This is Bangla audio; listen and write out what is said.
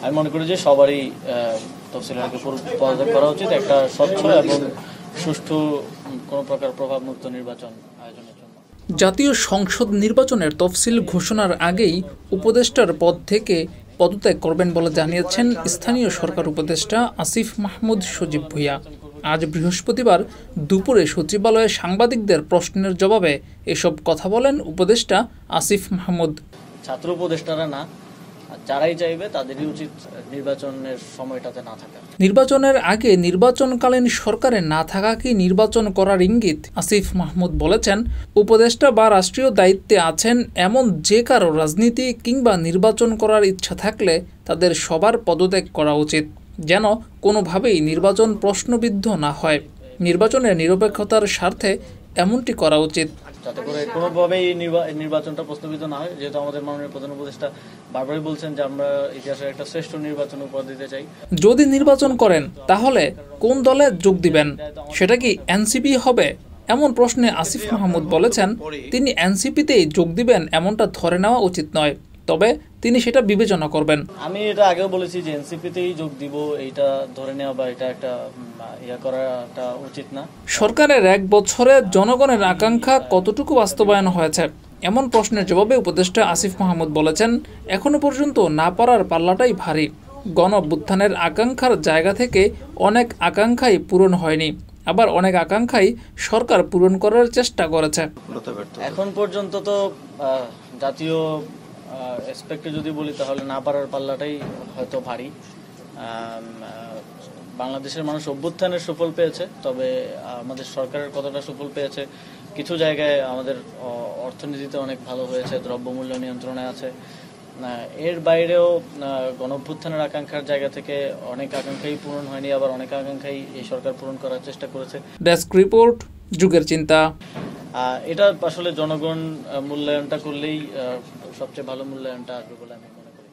আমি মনে করি যে সবারই তফসিলকে পদত্যাগ করা উচিত একটা স্বচ্ছ এবং সুষ্ঠু কোনো প্রকার প্রভাবমুক্ত নির্বাচন আয়োজনের জন্য। জাতীয় সংসদ নির্বাচনের তফসিল ঘোষণার আগেই উপদেষ্টার পদ থেকে পদত্যাগ করবেন বলে জানিয়েছেন স্থানীয় সরকার উপদেষ্টা আসিফ মাহমুদ সজীব ভুঁইয়া। আজ বৃহস্পতিবার দুপুরে সচিবালয়ে সাংবাদিকদের প্রশ্নের জবাবে এসব কথা বলেন উপদেষ্টা আসিফ মাহমুদ। ছাত্র উপদেষ্টারা না, যারাই চাইবে তাদেরই উচিত নির্বাচনের সময়টাতে না থাকা। নির্বাচনের আগে নির্বাচনকালীন সরকারে না থাকা কি নির্বাচন করার ইঙ্গিত? আসিফ মাহমুদ বলেছেন, উপদেষ্টা বা রাষ্ট্রীয় দায়িত্বে আছেন এমন যে কারো রাজনীতি কিংবা নির্বাচন করার ইচ্ছা থাকলে তাদের সবার পদত্যাগ করা উচিত, যেন কোনোভাবেই নির্বাচন প্রশ্নবিদ্ধ না হয়। নির্বাচনের নিরপেক্ষতার স্বার্থে এমনটি করা উচিত, যাতে করে কোনোভাবেই নির্বাচনটা প্রশ্নবিদ্ধ না হয়। যেহেতু আমাদের মাননীয় প্রধান উপদেষ্টা বারবারই বলছেন যে আমরা ইতিহাসের একটা শ্রেষ্ঠ নির্বাচন উপহার দিতে চাই। যদি নির্বাচন করেন তাহলে কোন দলে যোগ দিবেন? সেটা কি এনসিপি হবে? এমন প্রশ্নে আসিফ মাহমুদ বলেছেন, তিনি এনসিপিতেই যোগ দিবেন এমনটা ধরে নেওয়া উচিত নয়, তবে তিনি সেটা বিবেচনা করবেন। আমি এটা আগেও বলেছি যে এনসিপিতেই যোগ দিব, এইটা ধরে নেওয়া বা এটা একটা করাটা উচিত না। সরকারের 1 বছরে জনগণের আকাঙ্ক্ষা কতটুকু বাস্তবায়ন হয়েছে এমন প্রশ্নের জবাবে উপদেষ্টা আসিফ মাহমুদ বলেছেন, এখনো পর্যন্ত না পারার পাল্লাটাই ভারী। গণ অভ্যুত্থানের আকাঙ্ক্ষার জায়গা থেকে অনেক আকাঙ্ক্ষাই পূরণ হয়নি, আবার অনেক আকাঙ্ক্ষাই সরকার পূরণ করার চেষ্টা করেছে। এখন পর্যন্ত তো জাতীয় এসপেক্টে যদি বলি তাহলে না পারার পাল্লাটাই হয়তো ভারী। বাংলাদেশের মানুষ অভ্যুত্থানের সুফল পেয়েছে, তবে আমাদের সরকারের কতটা সুফল পেয়েছে, কিছু জায়গায় আমাদের অর্থনীতিতে অনেক ভালো হয়েছে, দ্রব্যমূল্য নিয়ন্ত্রণে আছে। এর বাইরেও গণঅভ্যুত্থানের আকাঙ্ক্ষার জায়গা থেকে অনেক আকাঙ্ক্ষাই পূরণ হয়নি, আবার অনেক আকাঙ্ক্ষাই এই সরকার পূরণ করার চেষ্টা করেছে। ডেস্ক রিপোর্ট, যুগের চিন্তা। এটা আসলে জনগণ মূল্যায়নটা করলেই সবচেয়ে ভালো মূল্যায়নটা আসবে বলে আমি মনে করি।